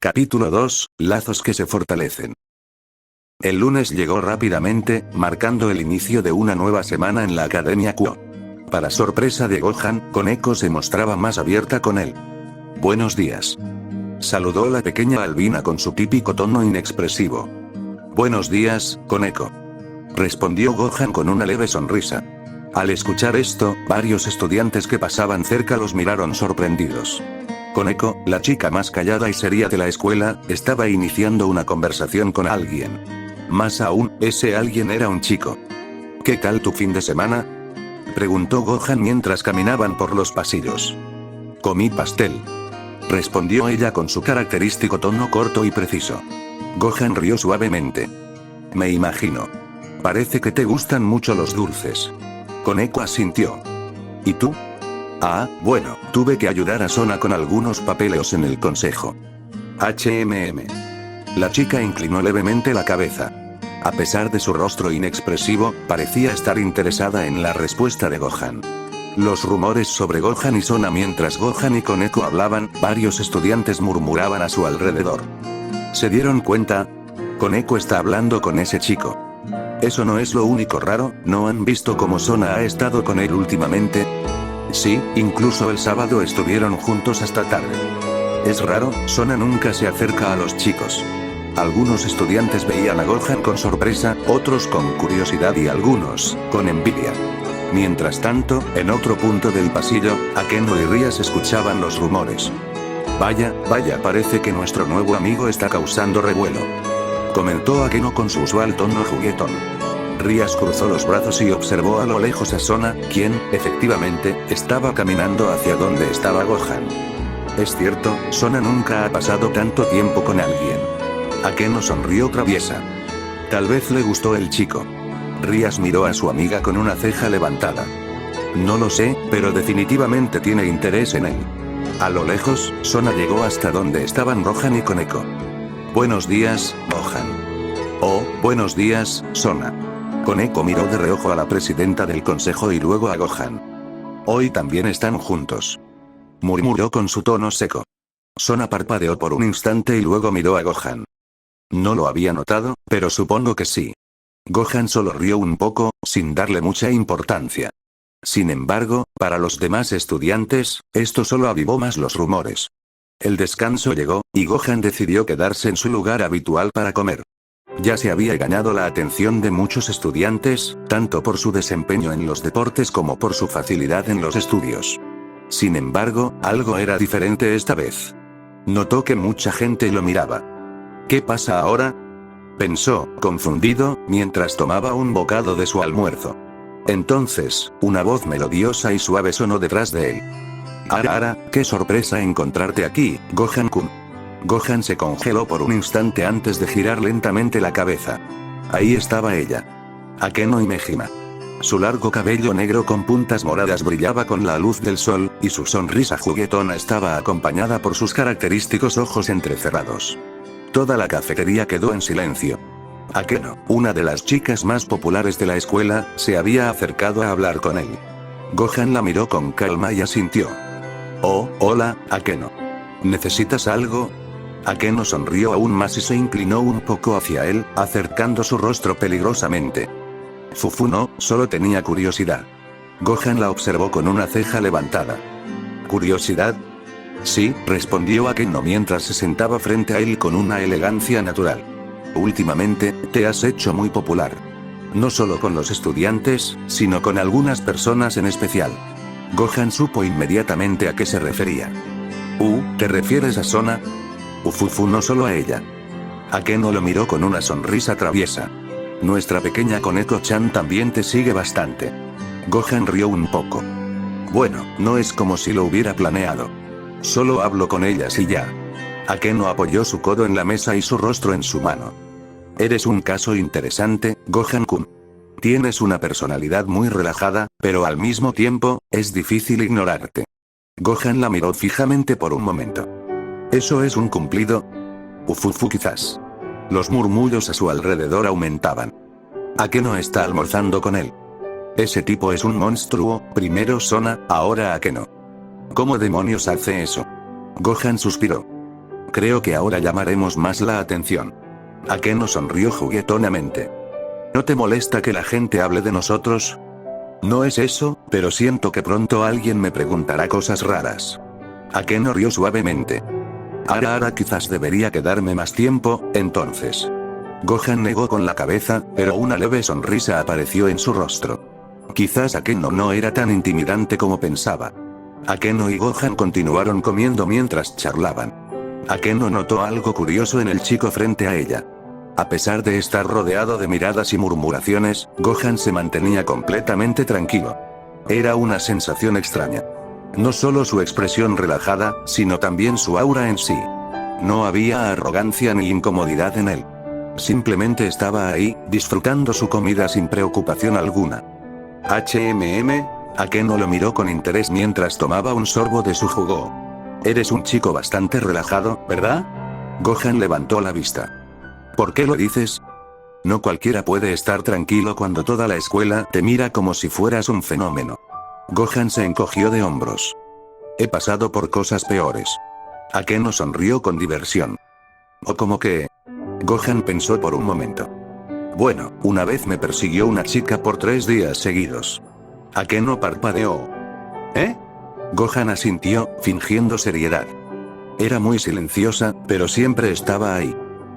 Capítulo 2, lazos que se fortalecen. El lunes llegó rápidamente, marcando el inicio de una nueva semana en la Academia Kuo. Para sorpresa de Gohan, Koneko se mostraba más abierta con él. Buenos días. Saludó la pequeña albina con su típico tono inexpresivo. Buenos días, Koneko. Respondió Gohan con una leve sonrisa. Al escuchar esto, varios estudiantes que pasaban cerca los miraron sorprendidos. Koneko, la chica más callada y seria de la escuela, estaba iniciando una conversación con alguien. Más aún, ese alguien era un chico. ¿Qué tal tu fin de semana?, preguntó Gohan mientras caminaban por los pasillos. Comí pastel, respondió ella con su característico tono corto y preciso. Gohan rió suavemente. Me imagino. Parece que te gustan mucho los dulces. Koneko asintió. ¿Y tú? Ah, bueno, tuve que ayudar a Sona con algunos papeleos en el consejo. La chica inclinó levemente la cabeza. A pesar de su rostro inexpresivo, parecía estar interesada en la respuesta de Gohan. Los rumores sobre Gohan y Sona mientras Gohan y Koneko hablaban, varios estudiantes murmuraban a su alrededor. ¿Se dieron cuenta? Koneko está hablando con ese chico. Eso no es lo único raro, ¿no han visto cómo Sona ha estado con él últimamente? Sí, incluso el sábado estuvieron juntos hasta tarde. Es raro, Sona nunca se acerca a los chicos. Algunos estudiantes veían a Gohan con sorpresa, otros con curiosidad y algunos, con envidia. Mientras tanto, en otro punto del pasillo, Akeno y Rias escuchaban los rumores. Vaya, parece que nuestro nuevo amigo está causando revuelo, comentó Akeno con su usual tono juguetón. Rias cruzó los brazos y observó a lo lejos a Sona, quien, efectivamente, estaba caminando hacia donde estaba Gohan. Es cierto, Sona nunca ha pasado tanto tiempo con alguien. Akeno sonrió traviesa. Tal vez le gustó el chico. Rias miró a su amiga con una ceja levantada. No lo sé, pero definitivamente tiene interés en él. A lo lejos, Sona llegó hasta donde estaban Gohan y Koneko. Buenos días, Gohan. Oh, buenos días, Sona. Koneko miró de reojo a la presidenta del consejo y luego a Gohan. Hoy también están juntos, murmuró con su tono seco. Sona parpadeó por un instante y luego miró a Gohan. No lo había notado, pero supongo que sí. Gohan solo rió un poco, sin darle mucha importancia. Sin embargo, para los demás estudiantes, esto solo avivó más los rumores. El descanso llegó, y Gohan decidió quedarse en su lugar habitual para comer. Ya se había ganado la atención de muchos estudiantes, tanto por su desempeño en los deportes como por su facilidad en los estudios. Sin embargo, algo era diferente esta vez. Notó que mucha gente lo miraba. ¿Qué pasa ahora?, pensó, confundido, mientras tomaba un bocado de su almuerzo. Entonces, una voz melodiosa y suave sonó detrás de él. Ara, qué sorpresa encontrarte aquí, Gohan-kun. Gohan se congeló por un instante antes de girar lentamente la cabeza. Ahí estaba ella. Akeno Himejima. Su largo cabello negro con puntas moradas brillaba con la luz del sol, y su sonrisa juguetona estaba acompañada por sus característicos ojos entrecerrados. Toda la cafetería quedó en silencio. Akeno, una de las chicas más populares de la escuela, se había acercado a hablar con él. Gohan la miró con calma y asintió. Oh, hola, Akeno. ¿Necesitas algo? Akeno sonrió aún más y se inclinó un poco hacia él, acercando su rostro peligrosamente. Fufu no, solo tenía curiosidad. Gohan la observó con una ceja levantada. ¿Curiosidad? Sí, respondió Akeno mientras se sentaba frente a él con una elegancia natural. Últimamente, te has hecho muy popular. No solo con los estudiantes, sino con algunas personas en especial. Gohan supo inmediatamente a qué se refería. ¿Te refieres a Sona? Fufu no solo a ella. Akeno lo miró con una sonrisa traviesa. Nuestra pequeña Koneko-chan también te sigue bastante. Gohan rió un poco. Bueno, no es como si lo hubiera planeado. Solo hablo con ellas y ya. Akeno apoyó su codo en la mesa y su rostro en su mano. Eres un caso interesante, Gohan-kun. Tienes una personalidad muy relajada, pero al mismo tiempo, es difícil ignorarte. Gohan la miró fijamente por un momento. ¿Eso es un cumplido? Fufu quizás. Los murmullos a su alrededor aumentaban. Akeno está almorzando con él. Ese tipo es un monstruo, primero Sona, ahora Akeno. ¿Cómo demonios hace eso? Gohan suspiró. creo que ahora llamaremos más la atención. Akeno sonrió juguetonamente. ¿No te molesta que la gente hable de nosotros? No es eso, pero siento que pronto alguien me preguntará cosas raras. Akeno rió suavemente. Ahora quizás debería quedarme más tiempo, entonces. Gohan negó con la cabeza, pero una leve sonrisa apareció en su rostro. Quizás Akeno no era tan intimidante como pensaba. Akeno y Gohan continuaron comiendo mientras charlaban. Akeno notó algo curioso en el chico frente a ella. A pesar de estar rodeado de miradas y murmuraciones, Gohan se mantenía completamente tranquilo. Era una sensación extraña. No solo su expresión relajada, sino también su aura en sí. No había arrogancia ni incomodidad en él. Simplemente estaba ahí, disfrutando su comida sin preocupación alguna. Akeno lo miró con interés mientras tomaba un sorbo de su jugo. Eres un chico bastante relajado, ¿verdad? Gohan levantó la vista. ¿Por qué lo dices? No cualquiera puede estar tranquilo cuando toda la escuela te mira como si fueras un fenómeno. Gohan se encogió de hombros. He pasado por cosas peores. Akeno sonrió con diversión. ¿O como que? Gohan pensó por un momento. Bueno, una vez me persiguió una chica por 3 días seguidos. Akeno parpadeó. ¿Eh? Gohan asintió, fingiendo seriedad. Era muy silenciosa, pero siempre estaba ahí.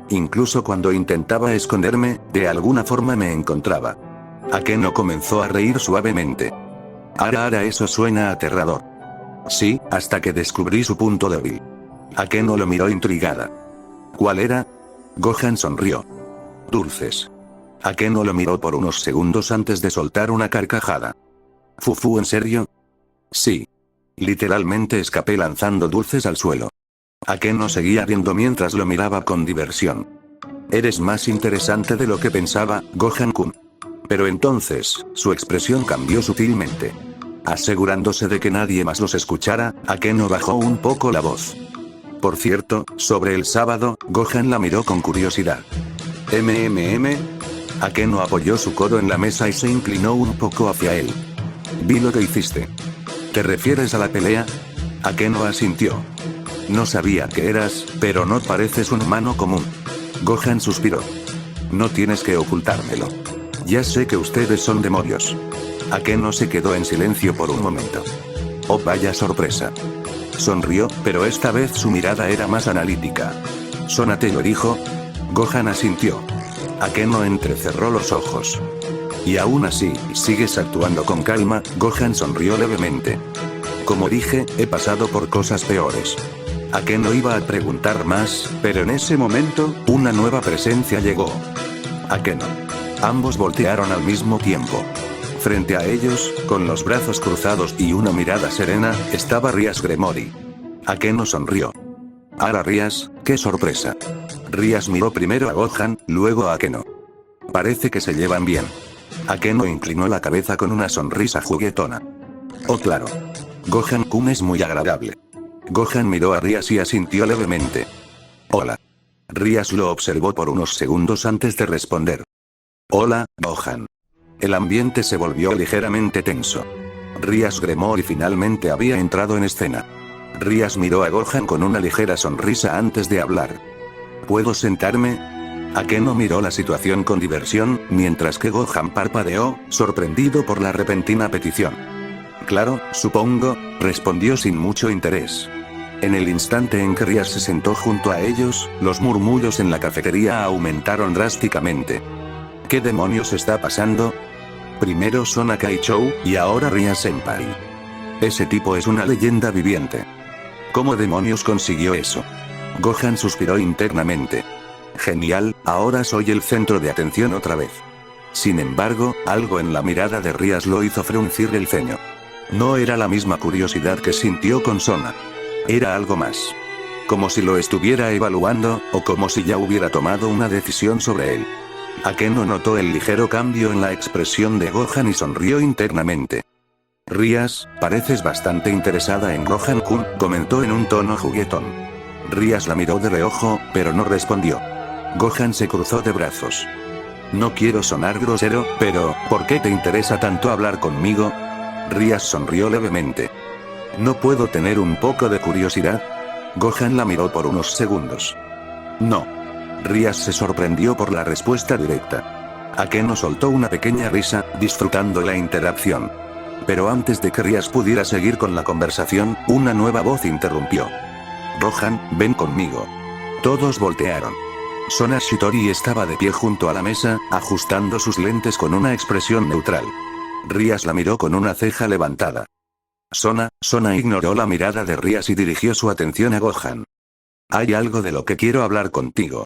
Incluso cuando intentaba esconderme, de alguna forma me encontraba. Akeno comenzó a reír suavemente. Ahora eso suena aterrador. Sí, hasta que descubrí su punto débil. Akeno lo miró intrigada. ¿Cuál era? Gohan sonrió. Dulces. Akeno lo miró por unos segundos antes de soltar una carcajada. ¿Fufu, en serio? Sí. Literalmente escapé lanzando dulces al suelo. Akeno seguía riendo mientras lo miraba con diversión. Eres más interesante de lo que pensaba, Gohan-kun. Pero entonces, su expresión cambió sutilmente. Asegurándose de que nadie más los escuchara, Akeno bajó un poco la voz. Por cierto, sobre el sábado, Gohan la miró con curiosidad. Akeno apoyó su codo en la mesa y se inclinó un poco hacia él. Vi lo que hiciste. ¿Te refieres a la pelea? Akeno asintió. No sabía qué eras, pero no pareces un humano común. Gohan suspiró. No tienes que ocultármelo. Ya sé que ustedes son demonios. Akeno se quedó en silencio por un momento. Oh, vaya sorpresa. Sonrió, pero esta vez su mirada era más analítica. ¿Sona te lo dijo? Gohan asintió. Akeno entrecerró los ojos. Y aún así, sigues actuando con calma, Gohan sonrió levemente. Como dije, he pasado por cosas peores. Akeno iba a preguntar más, pero en ese momento, una nueva presencia llegó. Akeno. Ambos voltearon al mismo tiempo. Frente a ellos, con los brazos cruzados y una mirada serena, estaba Rias Gremory. Akeno sonrió. Ahora Rias, qué sorpresa. Rias miró primero a Gohan, luego a Akeno. Parece que se llevan bien. Akeno inclinó la cabeza con una sonrisa juguetona. Oh, claro. Gohan-kun es muy agradable. Gohan miró a Rias y asintió levemente. Hola. Rias lo observó por unos segundos antes de responder. Hola, Gohan. El ambiente se volvió ligeramente tenso. Rias Gremory finalmente había entrado en escena. Rias miró a Gohan con una ligera sonrisa antes de hablar. ¿Puedo sentarme? Akeno miró la situación con diversión, mientras que Gohan parpadeó, sorprendido por la repentina petición. Claro, supongo, respondió sin mucho interés. En el instante en que Rias se sentó junto a ellos, los murmullos en la cafetería aumentaron drásticamente. ¿Qué demonios está pasando? Primero Sona Kaichou, y ahora Rias Senpai. Ese tipo es una leyenda viviente. ¿Cómo demonios consiguió eso? Gohan suspiró internamente. Genial, ahora soy el centro de atención otra vez. Sin embargo, algo en la mirada de Rias lo hizo fruncir el ceño. No era la misma curiosidad que sintió con Sona. Era algo más. Como si lo estuviera evaluando, o como si ya hubiera tomado una decisión sobre él. Akeno notó el ligero cambio en la expresión de Gohan y sonrió internamente. Rias, pareces bastante interesada en Gohan-kun, comentó en un tono juguetón. Rias la miró de reojo, pero no respondió. Gohan se cruzó de brazos. No quiero sonar grosero, pero, ¿por qué te interesa tanto hablar conmigo? Rias sonrió levemente. ¿No puedo tener un poco de curiosidad? Gohan la miró por unos segundos. No. Rías se sorprendió por la respuesta directa. Akeno soltó una pequeña risa, disfrutando la interacción. Pero antes de que Rías pudiera seguir con la conversación, una nueva voz interrumpió. Gohan, ven conmigo. Todos voltearon. Sona Shitori estaba de pie junto a la mesa, ajustando sus lentes con una expresión neutral. Rías la miró con una ceja levantada. Sona ignoró la mirada de Rías y dirigió su atención a Gohan. Hay algo de lo que quiero hablar contigo.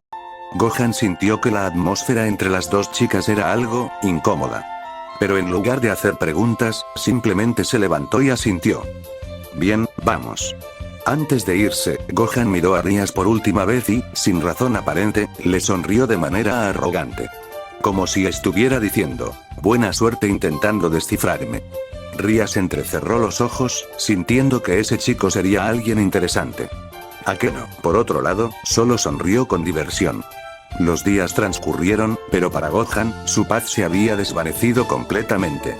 Gohan sintió que la atmósfera entre las dos chicas era algo incómoda. Pero en lugar de hacer preguntas, simplemente se levantó y asintió. Bien, vamos. Antes de irse, Gohan miró a Rías por última vez y, sin razón aparente, le sonrió de manera arrogante. Como si estuviera diciendo, buena suerte intentando descifrarme. Rías entrecerró los ojos, sintiendo que ese chico sería alguien interesante. Akeno, por otro lado, solo sonrió con diversión. Los días transcurrieron, pero para Gohan, su paz se había desvanecido completamente.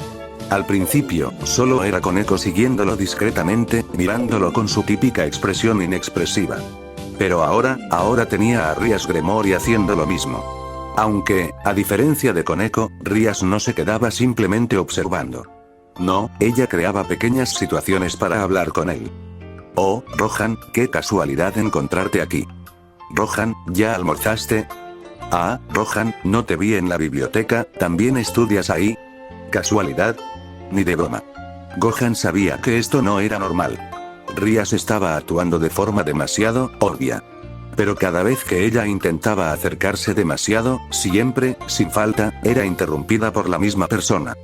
Al principio, solo era Koneko siguiéndolo discretamente, mirándolo con su típica expresión inexpresiva. Pero ahora tenía a Rías Gremory haciendo lo mismo. Aunque, a diferencia de Koneko, Rías no se quedaba simplemente observando. No, ella creaba pequeñas situaciones para hablar con él. Oh, Rohan, qué casualidad encontrarte aquí. Rohan, ¿ya almorzaste? Ah, Rohan, no te vi en la biblioteca, ¿también estudias ahí? ¿Casualidad? Ni de broma. Gohan sabía que esto no era normal. Rías estaba actuando de forma demasiado obvia. Pero cada vez que ella intentaba acercarse demasiado, siempre, sin falta, era interrumpida por la misma persona.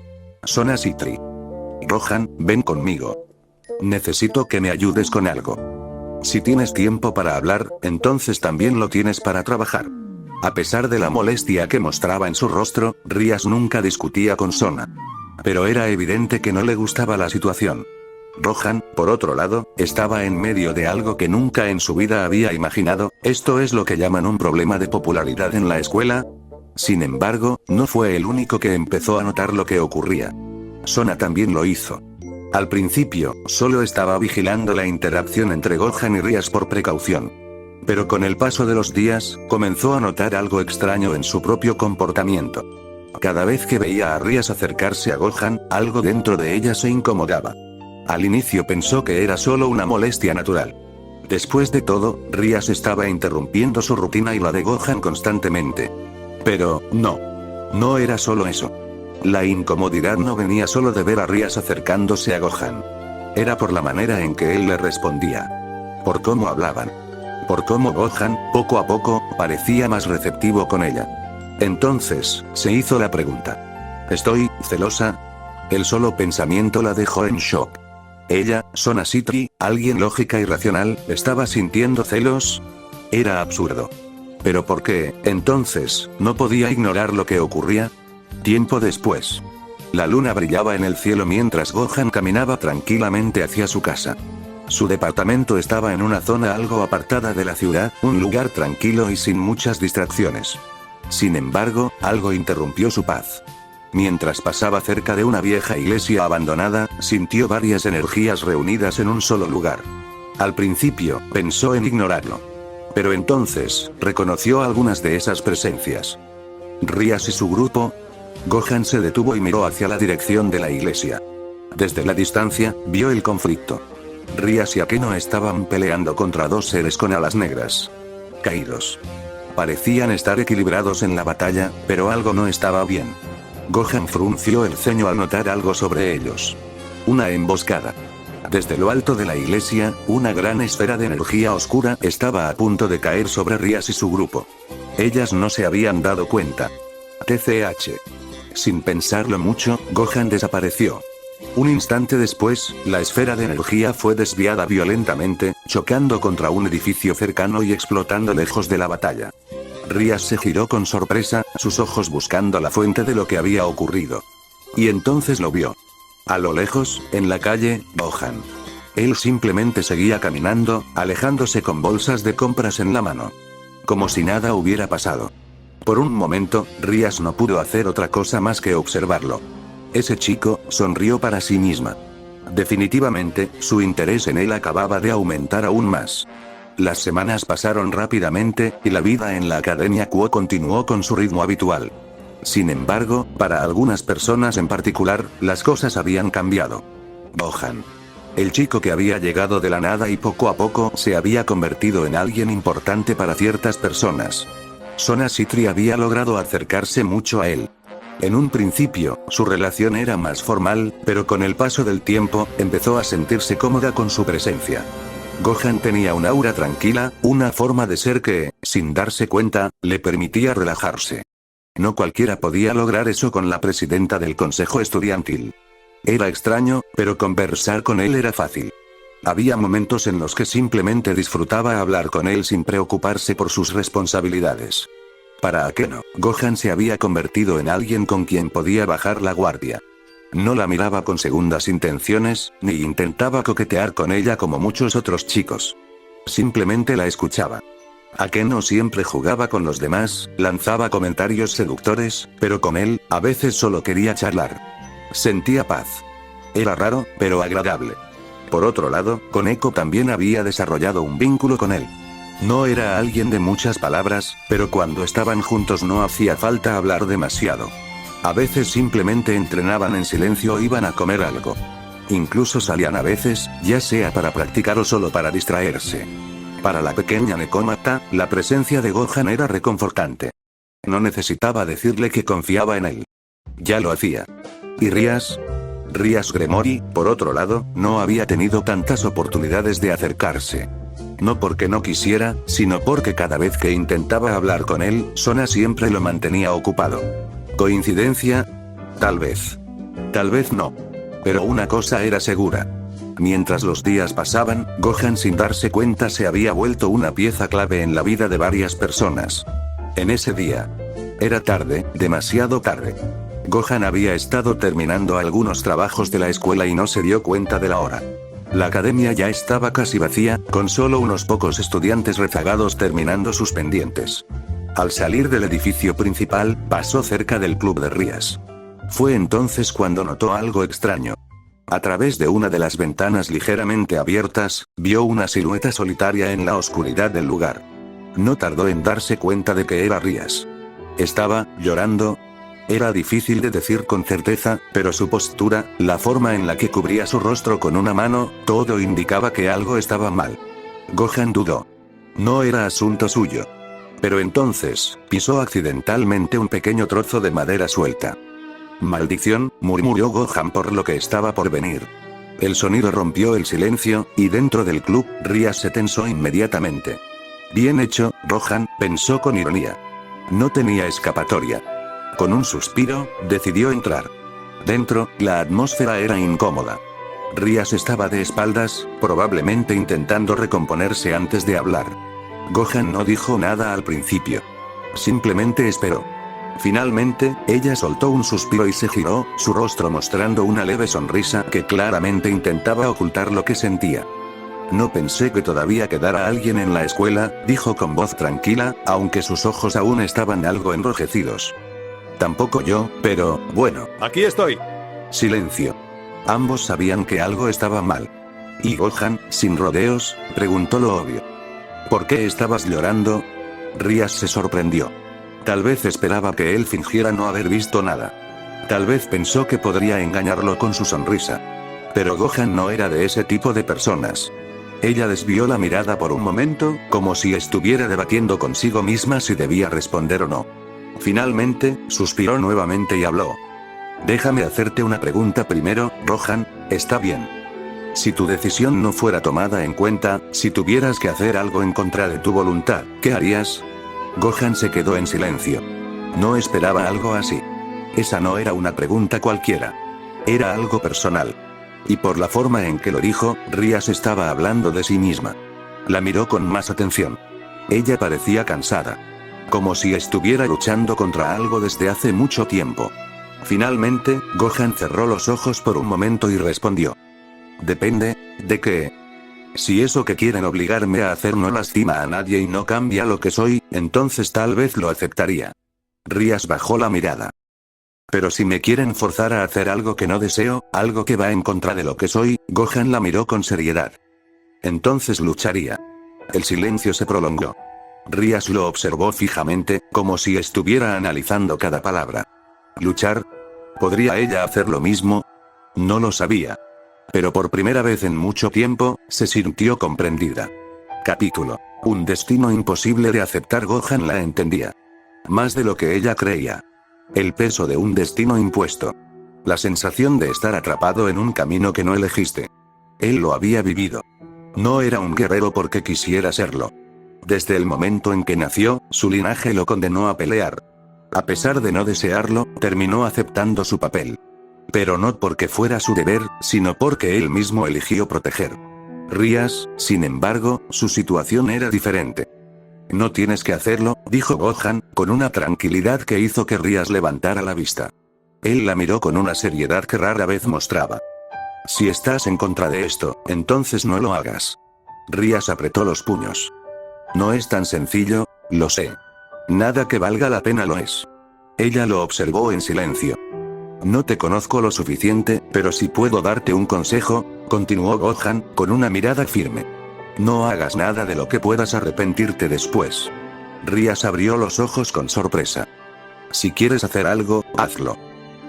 Sona Shitori. Rohan, ven conmigo. Necesito que me ayudes con algo. Si tienes tiempo para hablar, entonces también lo tienes para trabajar. A pesar de la molestia que mostraba en su rostro, Rías nunca discutía con Sona. Pero era evidente que no le gustaba la situación. Rohan, por otro lado, estaba en medio de algo que nunca en su vida había imaginado. ¿Esto es lo que llaman un problema de popularidad en la escuela? Sin embargo, no fue el único que empezó a notar lo que ocurría. Sona también lo hizo. Al principio, solo estaba vigilando la interacción entre Gohan y Rías por precaución. Pero con el paso de los días, comenzó a notar algo extraño en su propio comportamiento. Cada vez que veía a Rías acercarse a Gohan, algo dentro de ella se incomodaba. Al inicio pensó que era solo una molestia natural. Después de todo, Rías estaba interrumpiendo su rutina y la de Gohan constantemente. Pero, no era solo eso. La incomodidad no venía solo de ver a Rías acercándose a Gohan. Era por la manera en que él le respondía. Por cómo hablaban. Por cómo Gohan, poco a poco, parecía más receptivo con ella. Entonces, se hizo la pregunta. ¿Estoy celosa? El solo pensamiento la dejó en shock. Ella, Sona Shitori, alguien lógica y racional, ¿estaba sintiendo celos? Era absurdo. ¿Pero por qué, entonces, no podía ignorar lo que ocurría? Tiempo después. La luna brillaba en el cielo mientras Gohan caminaba tranquilamente hacia su casa. Su departamento estaba en una zona algo apartada de la ciudad, un lugar tranquilo y sin muchas distracciones. Sin embargo, algo interrumpió su paz. Mientras pasaba cerca de una vieja iglesia abandonada, sintió varias energías reunidas en un solo lugar. Al principio, pensó en ignorarlo. Pero entonces, reconoció algunas de esas presencias. Rías y su grupo. Gohan se detuvo y miró hacia la dirección de la iglesia. Desde la distancia, vio el conflicto. Rías y Akeno estaban peleando contra dos seres con alas negras. Caídos. Parecían estar equilibrados en la batalla, pero algo no estaba bien. Gohan frunció el ceño al notar algo sobre ellos. Una emboscada. Desde lo alto de la iglesia, una gran esfera de energía oscura estaba a punto de caer sobre Rías y su grupo. Ellas no se habían dado cuenta. TCH. Sin pensarlo mucho, Gohan desapareció. Un instante después, la esfera de energía fue desviada violentamente, chocando contra un edificio cercano y explotando lejos de la batalla. Rías se giró con sorpresa, sus ojos buscando la fuente de lo que había ocurrido. Y entonces lo vio. A lo lejos, en la calle, Gohan. Él simplemente seguía caminando, alejándose con bolsas de compras en la mano. Como si nada hubiera pasado. Por un momento, Rías no pudo hacer otra cosa más que observarlo. Ese chico, sonrió para sí misma. Definitivamente, su interés en él acababa de aumentar aún más. Las semanas pasaron rápidamente, y la vida en la Academia Kuo continuó con su ritmo habitual. Sin embargo, para algunas personas en particular, las cosas habían cambiado. Gohan. El chico que había llegado de la nada y poco a poco se había convertido en alguien importante para ciertas personas. Sona Sitri había logrado acercarse mucho a él. En un principio, su relación era más formal, pero con el paso del tiempo, empezó a sentirse cómoda con su presencia. Gohan tenía un aura tranquila, una forma de ser que, sin darse cuenta, le permitía relajarse. No cualquiera podía lograr eso con la presidenta del consejo estudiantil. Era extraño, pero conversar con él era fácil. Había momentos en los que simplemente disfrutaba hablar con él sin preocuparse por sus responsabilidades. Para Akeno, Gohan se había convertido en alguien con quien podía bajar la guardia. No la miraba con segundas intenciones, ni intentaba coquetear con ella como muchos otros chicos. Simplemente la escuchaba. Akeno siempre jugaba con los demás, lanzaba comentarios seductores, pero con él, a veces solo quería charlar. Sentía paz. Era raro, pero agradable. Por otro lado, con Eko también había desarrollado un vínculo con él. No era alguien de muchas palabras, pero cuando estaban juntos no hacía falta hablar demasiado. A veces simplemente entrenaban en silencio o iban a comer algo. Incluso salían a veces, ya sea para practicar o solo para distraerse. Para la pequeña Nekomata, la presencia de Gohan era reconfortante. No necesitaba decirle que confiaba en él. Ya lo hacía. ¿Y Rias? Rias Gremory, por otro lado, no había tenido tantas oportunidades de acercarse. No porque no quisiera, sino porque cada vez que intentaba hablar con él, Sona siempre lo mantenía ocupado. ¿Coincidencia? Tal vez. Tal vez no. Pero una cosa era segura. Mientras los días pasaban, Gohan sin darse cuenta se había vuelto una pieza clave en la vida de varias personas. En ese día. Era tarde, demasiado tarde. Gohan había estado terminando algunos trabajos de la escuela y no se dio cuenta de la hora. La academia ya estaba casi vacía, con solo unos pocos estudiantes rezagados terminando sus pendientes. Al salir del edificio principal, pasó cerca del club de Rias. Fue entonces cuando notó algo extraño. A través de una de las ventanas ligeramente abiertas, vio una silueta solitaria en la oscuridad del lugar. No tardó en darse cuenta de que era Rias. ¿Estaba llorando? Era difícil de decir con certeza, pero su postura, la forma en la que cubría su rostro con una mano, todo indicaba que algo estaba mal. Gohan dudó. No era asunto suyo. Pero entonces, pisó accidentalmente un pequeño trozo de madera suelta. «Maldición», murmuró Gohan por lo que estaba por venir. El sonido rompió el silencio, y dentro del club, Rias se tensó inmediatamente. «Bien hecho, Gohan», pensó con ironía. No tenía escapatoria. Con un suspiro, decidió entrar. Dentro, la atmósfera era incómoda. Rias estaba de espaldas, probablemente intentando recomponerse antes de hablar. Gohan no dijo nada al principio. Simplemente esperó. Finalmente, ella soltó un suspiro y se giró, su rostro mostrando una leve sonrisa que claramente intentaba ocultar lo que sentía. «No pensé que todavía quedara alguien en la escuela», dijo con voz tranquila, aunque sus ojos aún estaban algo enrojecidos. «Tampoco yo, pero, bueno». «Aquí estoy». Silencio. Ambos sabían que algo estaba mal. Y Gohan, sin rodeos, preguntó lo obvio. «¿Por qué estabas llorando?» Rias se sorprendió. Tal vez esperaba que él fingiera no haber visto nada. Tal vez pensó que podría engañarlo con su sonrisa. Pero Gohan no era de ese tipo de personas. Ella desvió la mirada por un momento, como si estuviera debatiendo consigo misma si debía responder o no. Finalmente, suspiró nuevamente y habló. «Déjame hacerte una pregunta primero, Gohan, ¿está bien? Si tu decisión no fuera tomada en cuenta, si tuvieras que hacer algo en contra de tu voluntad, ¿qué harías?» Gohan se quedó en silencio. No esperaba algo así. Esa no era una pregunta cualquiera. Era algo personal. Y por la forma en que lo dijo, Rias estaba hablando de sí misma. La miró con más atención. Ella parecía cansada. Como si estuviera luchando contra algo desde hace mucho tiempo. Finalmente, Gohan cerró los ojos por un momento y respondió. «Depende, ¿de qué? Si eso que quieren obligarme a hacer no lastima a nadie y no cambia lo que soy, entonces tal vez lo aceptaría». Rias bajó la mirada. «Pero si me quieren forzar a hacer algo que no deseo, algo que va en contra de lo que soy», Gohan la miró con seriedad. «Entonces lucharía». El silencio se prolongó. Rías lo observó fijamente, como si estuviera analizando cada palabra. ¿Luchar? ¿Podría ella hacer lo mismo? No lo sabía. Pero por primera vez en mucho tiempo, se sintió comprendida. Capítulo. Un destino imposible de aceptar. Gohan la entendía. Más de lo que ella creía. El peso de un destino impuesto. La sensación de estar atrapado en un camino que no elegiste. Él lo había vivido. No era un guerrero porque quisiera serlo. Desde el momento en que nació, su linaje lo condenó a pelear. A pesar de no desearlo, terminó aceptando su papel. Pero no porque fuera su deber, sino porque él mismo eligió proteger. Rías, sin embargo, su situación era diferente. No tienes que hacerlo, dijo Gohan, con una tranquilidad que hizo que Rías levantara la vista. Él la miró con una seriedad que rara vez mostraba. Si estás en contra de esto, entonces no lo hagas. Rías apretó los puños. No es tan sencillo, lo sé. Nada que valga la pena lo es. Ella lo observó en silencio. No te conozco lo suficiente, pero si puedo darte un consejo, continuó Gohan, con una mirada firme. No hagas nada de lo que puedas arrepentirte después. Rías abrió los ojos con sorpresa. Si quieres hacer algo, hazlo.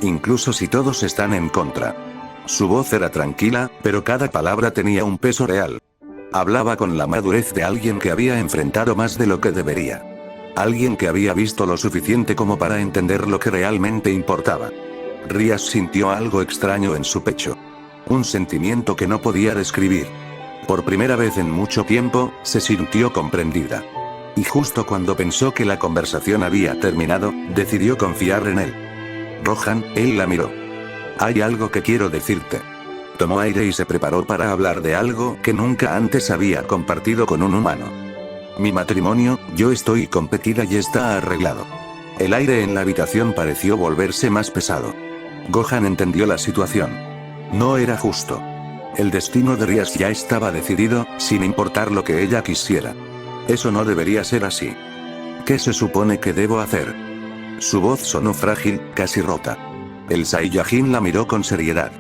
Incluso si todos están en contra. Su voz era tranquila, pero cada palabra tenía un peso real. Hablaba con la madurez de alguien que había enfrentado más de lo que debería. Alguien que había visto lo suficiente como para entender lo que realmente importaba. Rías sintió algo extraño en su pecho. Un sentimiento que no podía describir. Por primera vez en mucho tiempo, se sintió comprendida. Y justo cuando pensó que la conversación había terminado, decidió confiar en él. Gohan, él la miró. Hay algo que quiero decirte. Tomó aire y se preparó para hablar de algo que nunca antes había compartido con un humano. Mi matrimonio, yo estoy competida y está arreglado. El aire en la habitación pareció volverse más pesado. Gohan entendió la situación. No era justo. El destino de Rías ya estaba decidido, sin importar lo que ella quisiera. Eso no debería ser así. ¿Qué se supone que debo hacer? Su voz sonó frágil, casi rota. El Saiyajin la miró con seriedad.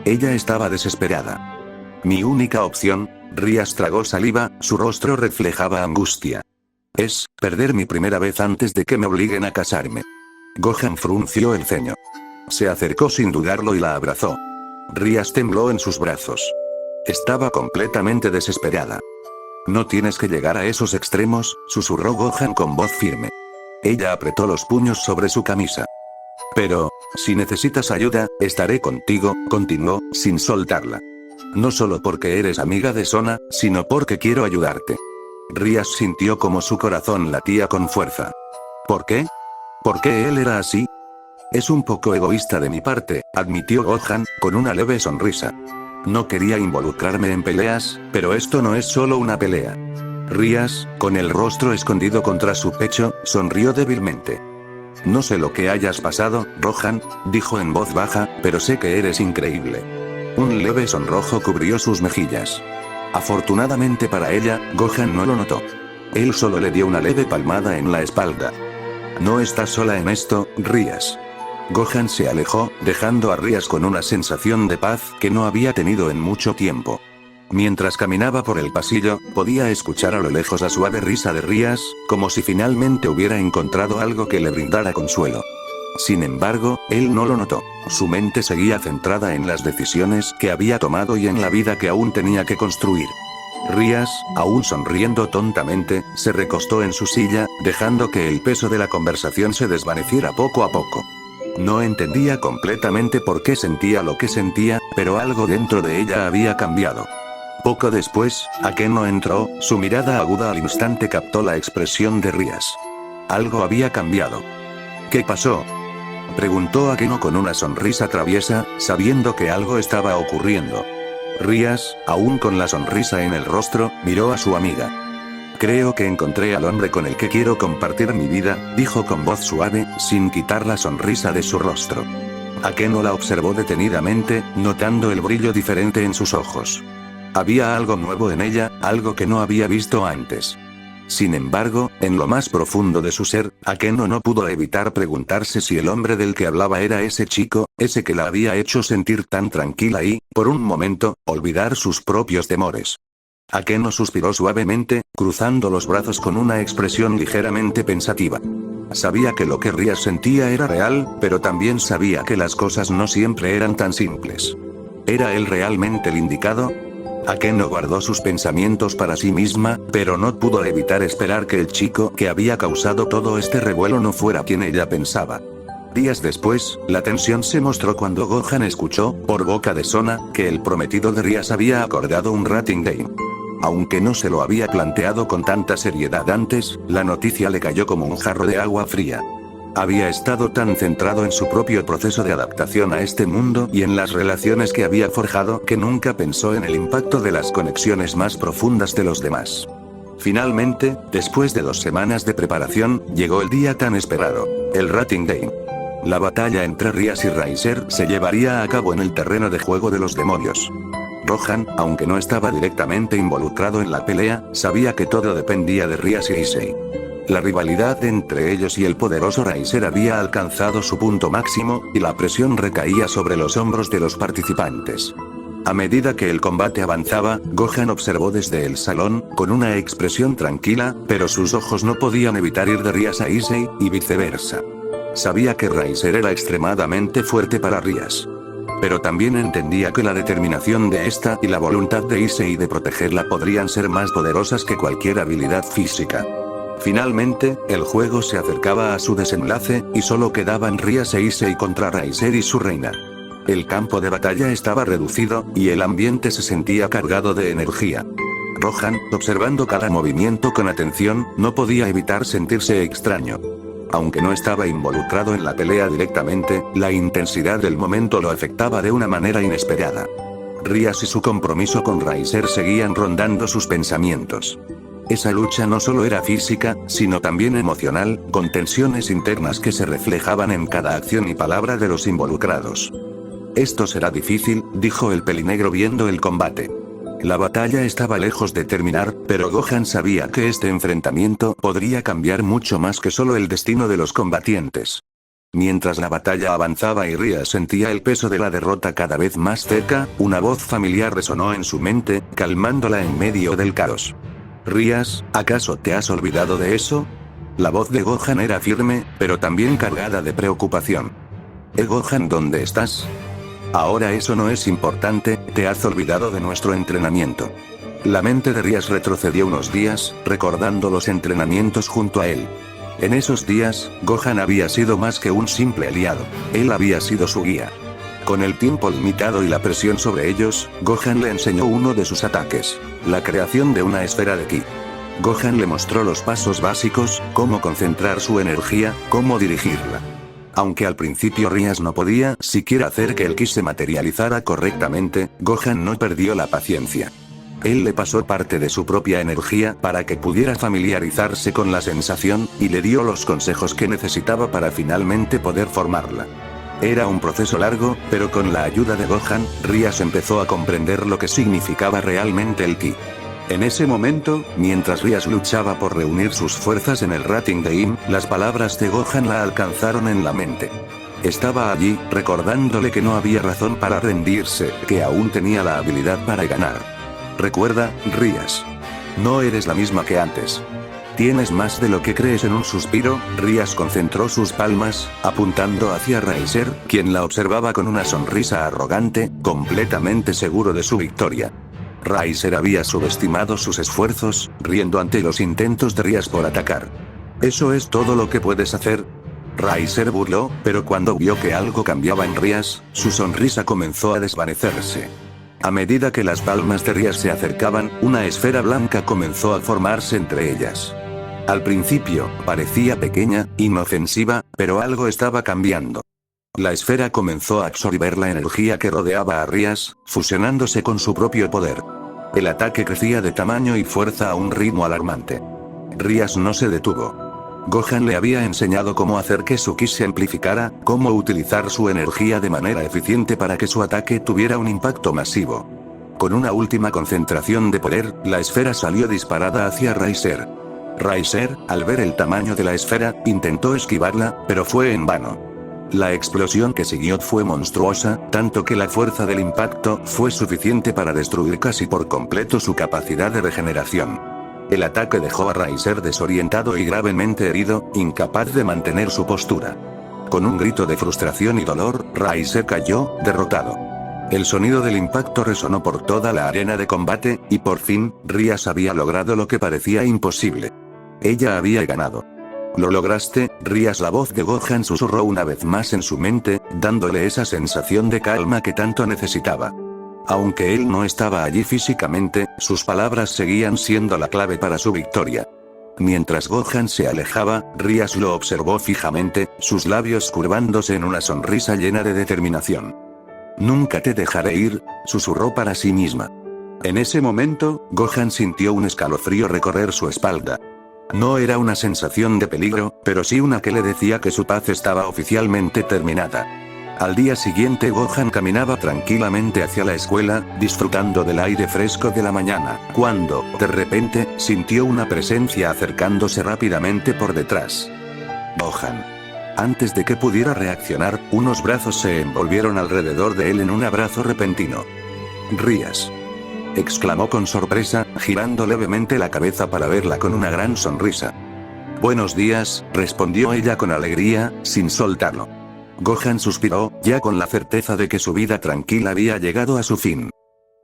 Ella estaba desesperada. Mi única opción, Rías tragó saliva, su rostro reflejaba angustia. Es, perder mi primera vez antes de que me obliguen a casarme. Gohan frunció el ceño. Se acercó sin dudarlo y la abrazó. Rías tembló en sus brazos. Estaba completamente desesperada. No tienes que llegar a esos extremos, susurró Gohan con voz firme. Ella apretó los puños sobre su camisa. Pero, si necesitas ayuda, estaré contigo, continuó, sin soltarla. No solo porque eres amiga de Sona, sino porque quiero ayudarte. Rías sintió como su corazón latía con fuerza. ¿Por qué? ¿Por qué él era así? Es un poco egoísta de mi parte, admitió Gohan, con una leve sonrisa. No quería involucrarme en peleas, pero esto no es solo una pelea. Rías, con el rostro escondido contra su pecho, sonrió débilmente. No sé lo que hayas pasado, Gohan, dijo en voz baja, pero sé que eres increíble. Un leve sonrojo cubrió sus mejillas. Afortunadamente para ella, Gohan no lo notó. Él solo le dio una leve palmada en la espalda. No estás sola en esto, Rías. Gohan se alejó, dejando a Rías con una sensación de paz que no había tenido en mucho tiempo. Mientras caminaba por el pasillo, podía escuchar a lo lejos la suave risa de Rías, como si finalmente hubiera encontrado algo que le brindara consuelo. Sin embargo, él no lo notó. Su mente seguía centrada en las decisiones que había tomado y en la vida que aún tenía que construir. Rías, aún sonriendo tontamente, se recostó en su silla, dejando que el peso de la conversación se desvaneciera poco a poco. No entendía completamente por qué sentía lo que sentía, pero algo dentro de ella había cambiado. Poco después, Akeno entró, su mirada aguda al instante captó la expresión de Rías. Algo había cambiado. ¿Qué pasó?, preguntó Akeno con una sonrisa traviesa, sabiendo que algo estaba ocurriendo. Rías, aún con la sonrisa en el rostro, miró a su amiga. Creo que encontré al hombre con el que quiero compartir mi vida, dijo con voz suave, sin quitar la sonrisa de su rostro. Akeno la observó detenidamente, notando el brillo diferente en sus ojos. Había algo nuevo en ella, algo que no había visto antes. Sin embargo, en lo más profundo de su ser, Akeno no pudo evitar preguntarse si el hombre del que hablaba era ese chico, ese que la había hecho sentir tan tranquila y, por un momento, olvidar sus propios temores. Akeno suspiró suavemente, cruzando los brazos con una expresión ligeramente pensativa. Sabía que lo que Rias sentía era real, pero también sabía que las cosas no siempre eran tan simples. ¿Era él realmente el indicado? Akeno guardó sus pensamientos para sí misma, pero no pudo evitar esperar que el chico que había causado todo este revuelo no fuera quien ella pensaba. Días después, la tensión se mostró cuando Gohan escuchó, por boca de Sona, que el prometido de Rias había acordado un Rating Game. Aunque no se lo había planteado con tanta seriedad antes, la noticia le cayó como un jarro de agua fría. Había estado tan centrado en su propio proceso de adaptación a este mundo y en las relaciones que había forjado que nunca pensó en el impacto de las conexiones más profundas de los demás. Finalmente, después de 2 semanas de preparación, llegó el día tan esperado, el Rating Game. La batalla entre Rias y Riser se llevaría a cabo en el terreno de juego de los demonios. Gohan, aunque no estaba directamente involucrado en la pelea, sabía que todo dependía de Rias y Issei. La rivalidad entre ellos y el poderoso Riser había alcanzado su punto máximo, y la presión recaía sobre los hombros de los participantes. A medida que el combate avanzaba, Gohan observó desde el salón, con una expresión tranquila, pero sus ojos no podían evitar ir de Rias a Issei, y viceversa. Sabía que Riser era extremadamente fuerte para Rias. Pero también entendía que la determinación de esta y la voluntad de Issei de protegerla podrían ser más poderosas que cualquier habilidad física. Finalmente, el juego se acercaba a su desenlace, y solo quedaban Rias e Issei contra Riser y su reina. El campo de batalla estaba reducido, y el ambiente se sentía cargado de energía. Gohan, observando cada movimiento con atención, no podía evitar sentirse extraño. Aunque no estaba involucrado en la pelea directamente, la intensidad del momento lo afectaba de una manera inesperada. Rias y su compromiso con Riser seguían rondando sus pensamientos. Esa lucha no solo era física, sino también emocional, con tensiones internas que se reflejaban en cada acción y palabra de los involucrados. Esto será difícil, dijo el pelinegro viendo el combate. La batalla estaba lejos de terminar, pero Gohan sabía que este enfrentamiento podría cambiar mucho más que solo el destino de los combatientes. Mientras la batalla avanzaba y Rias sentía el peso de la derrota cada vez más cerca, una voz familiar resonó en su mente, calmándola en medio del caos. Rias, ¿acaso te has olvidado de eso? La voz de Gohan era firme, pero también cargada de preocupación. Gohan, ¿dónde estás? Ahora eso no es importante, te has olvidado de nuestro entrenamiento. La mente de Rias retrocedió unos días, recordando los entrenamientos junto a él. En esos días, Gohan había sido más que un simple aliado, él había sido su guía. Con el tiempo limitado y la presión sobre ellos, Gohan le enseñó uno de sus ataques, la creación de una esfera de ki. Gohan le mostró los pasos básicos, cómo concentrar su energía, cómo dirigirla. Aunque al principio Rias no podía siquiera hacer que el ki se materializara correctamente, Gohan no perdió la paciencia. Él le pasó parte de su propia energía para que pudiera familiarizarse con la sensación, y le dio los consejos que necesitaba para finalmente poder formarla. Era un proceso largo, pero con la ayuda de Gohan, Rias empezó a comprender lo que significaba realmente el ki. En ese momento, mientras Rias luchaba por reunir sus fuerzas en el Rating Game, las palabras de Gohan la alcanzaron en la mente. Estaba allí, recordándole que no había razón para rendirse, que aún tenía la habilidad para ganar. Recuerda, Rias. No eres la misma que antes. Tienes más de lo que crees. En un suspiro, Rias concentró sus palmas, apuntando hacia Riser, quien la observaba con una sonrisa arrogante, completamente seguro de su victoria. Riser había subestimado sus esfuerzos, riendo ante los intentos de Rias por atacar. ¿Eso es todo lo que puedes hacer? Riser burló, pero cuando vio que algo cambiaba en Rias, su sonrisa comenzó a desvanecerse. A medida que las palmas de Rias se acercaban, una esfera blanca comenzó a formarse entre ellas. Al principio, parecía pequeña, inofensiva, pero algo estaba cambiando. La esfera comenzó a absorber la energía que rodeaba a Rias, fusionándose con su propio poder. El ataque crecía de tamaño y fuerza a un ritmo alarmante. Rias no se detuvo. Gohan le había enseñado cómo hacer que su ki se amplificara, cómo utilizar su energía de manera eficiente para que su ataque tuviera un impacto masivo. Con una última concentración de poder, la esfera salió disparada hacia Riser. Riser, al ver el tamaño de la esfera, intentó esquivarla, pero fue en vano. La explosión que siguió fue monstruosa, tanto que la fuerza del impacto fue suficiente para destruir casi por completo su capacidad de regeneración. El ataque dejó a Riser desorientado y gravemente herido, incapaz de mantener su postura. Con un grito de frustración y dolor, Riser cayó, derrotado. El sonido del impacto resonó por toda la arena de combate, y por fin, Rias había logrado lo que parecía imposible. Ella había ganado. «Lo lograste, Rias». La voz de Gohan susurró una vez más en su mente, dándole esa sensación de calma que tanto necesitaba. Aunque él no estaba allí físicamente, sus palabras seguían siendo la clave para su victoria. Mientras Gohan se alejaba, Rias lo observó fijamente, sus labios curvándose en una sonrisa llena de determinación. «Nunca te dejaré ir», susurró para sí misma. En ese momento, Gohan sintió un escalofrío recorrer su espalda. No era una sensación de peligro, pero sí una que le decía que su paz estaba oficialmente terminada. Al día siguiente Gohan caminaba tranquilamente hacia la escuela, disfrutando del aire fresco de la mañana, cuando, de repente, sintió una presencia acercándose rápidamente por detrás. Gohan. Antes de que pudiera reaccionar, unos brazos se envolvieron alrededor de él en un abrazo repentino. «Rias», exclamó con sorpresa, girando levemente la cabeza para verla con una gran sonrisa. «Buenos días», respondió ella con alegría, sin soltarlo. Gohan suspiró, ya con la certeza de que su vida tranquila había llegado a su fin.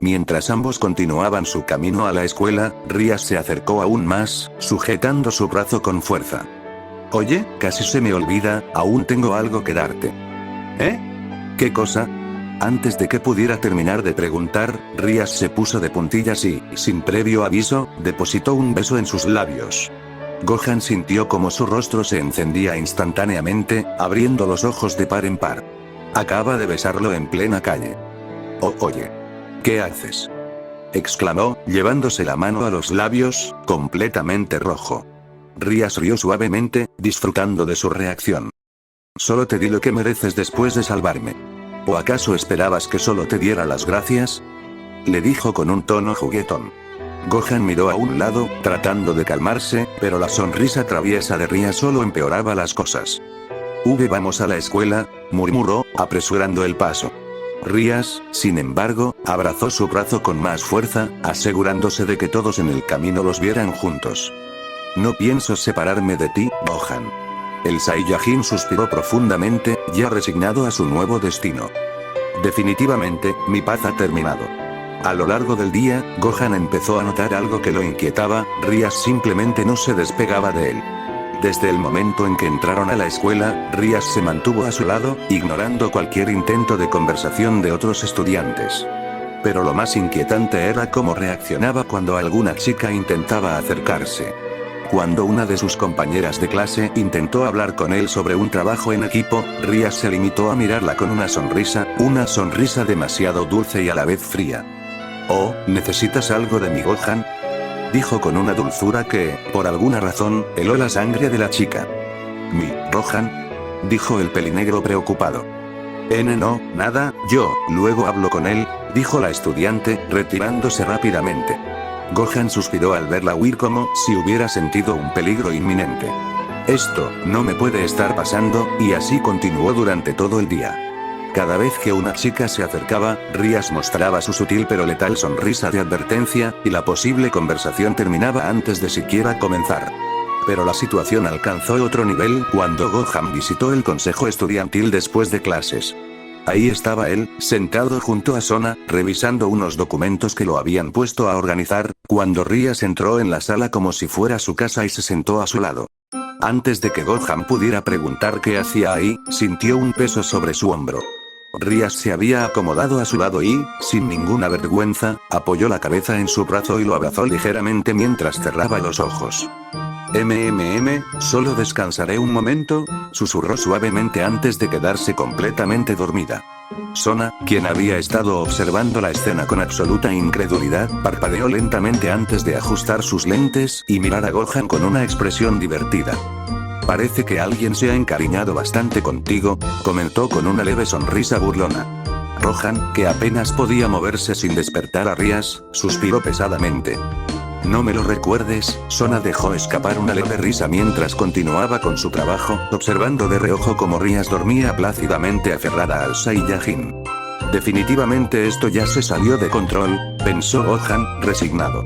Mientras ambos continuaban su camino a la escuela, Rias se acercó aún más, sujetando su brazo con fuerza. «Oye, casi se me olvida, aún tengo algo que darte». «¿Eh? ¿Qué cosa?». Antes de que pudiera terminar de preguntar, Rias se puso de puntillas y, sin previo aviso, depositó un beso en sus labios. Gohan sintió como su rostro se encendía instantáneamente, abriendo los ojos de par en par. Acaba de besarlo en plena calle. «Oh, oye. ¿Qué haces?», exclamó, llevándose la mano a los labios, completamente rojo. Rias rió suavemente, disfrutando de su reacción. «Solo te di lo que mereces después de salvarme. ¿O acaso esperabas que solo te diera las gracias?», le dijo con un tono juguetón. Gohan miró a un lado, tratando de calmarse, pero la sonrisa traviesa de Rias solo empeoraba las cosas. «Vamos a la escuela», murmuró, apresurando el paso. Rias, sin embargo, abrazó su brazo con más fuerza, asegurándose de que todos en el camino los vieran juntos. «No pienso separarme de ti, Gohan». El Saiyajin suspiró profundamente, ya resignado a su nuevo destino. «Definitivamente, mi paz ha terminado». A lo largo del día, Gohan empezó a notar algo que lo inquietaba, Rias simplemente no se despegaba de él. Desde el momento en que entraron a la escuela, Rias se mantuvo a su lado, ignorando cualquier intento de conversación de otros estudiantes. Pero lo más inquietante era cómo reaccionaba cuando alguna chica intentaba acercarse. Cuando una de sus compañeras de clase intentó hablar con él sobre un trabajo en equipo, Rias se limitó a mirarla con una sonrisa demasiado dulce y a la vez fría. «Oh, ¿necesitas algo de mi Gohan?», dijo con una dulzura que, por alguna razón, heló la sangre de la chica. «¿Mi Gohan?», dijo el pelinegro preocupado. «No, nada, yo, luego hablo con él», dijo la estudiante, retirándose rápidamente. Gohan suspiró al verla huir como si hubiera sentido un peligro inminente. «Esto no me puede estar pasando», y así continuó durante todo el día. Cada vez que una chica se acercaba, Rias mostraba su sutil pero letal sonrisa de advertencia, y la posible conversación terminaba antes de siquiera comenzar. Pero la situación alcanzó otro nivel cuando Gohan visitó el consejo estudiantil después de clases. Ahí estaba él, sentado junto a Sona, revisando unos documentos que lo habían puesto a organizar, cuando Rias entró en la sala como si fuera su casa y se sentó a su lado. Antes de que Gohan pudiera preguntar qué hacía ahí, sintió un peso sobre su hombro. Rias se había acomodado a su lado y, sin ninguna vergüenza, apoyó la cabeza en su brazo y lo abrazó ligeramente mientras cerraba los ojos. Solo descansaré un momento», susurró suavemente antes de quedarse completamente dormida. Sona, quien había estado observando la escena con absoluta incredulidad, parpadeó lentamente antes de ajustar sus lentes y mirar a Gohan con una expresión divertida. «Parece que alguien se ha encariñado bastante contigo», comentó con una leve sonrisa burlona. Gohan, que apenas podía moverse sin despertar a Rias, suspiró pesadamente. No me lo recuerdes, Sona dejó escapar una leve risa mientras continuaba con su trabajo, observando de reojo cómo Rias dormía plácidamente aferrada al Saiyajin. Definitivamente esto ya se salió de control, pensó Gohan, resignado.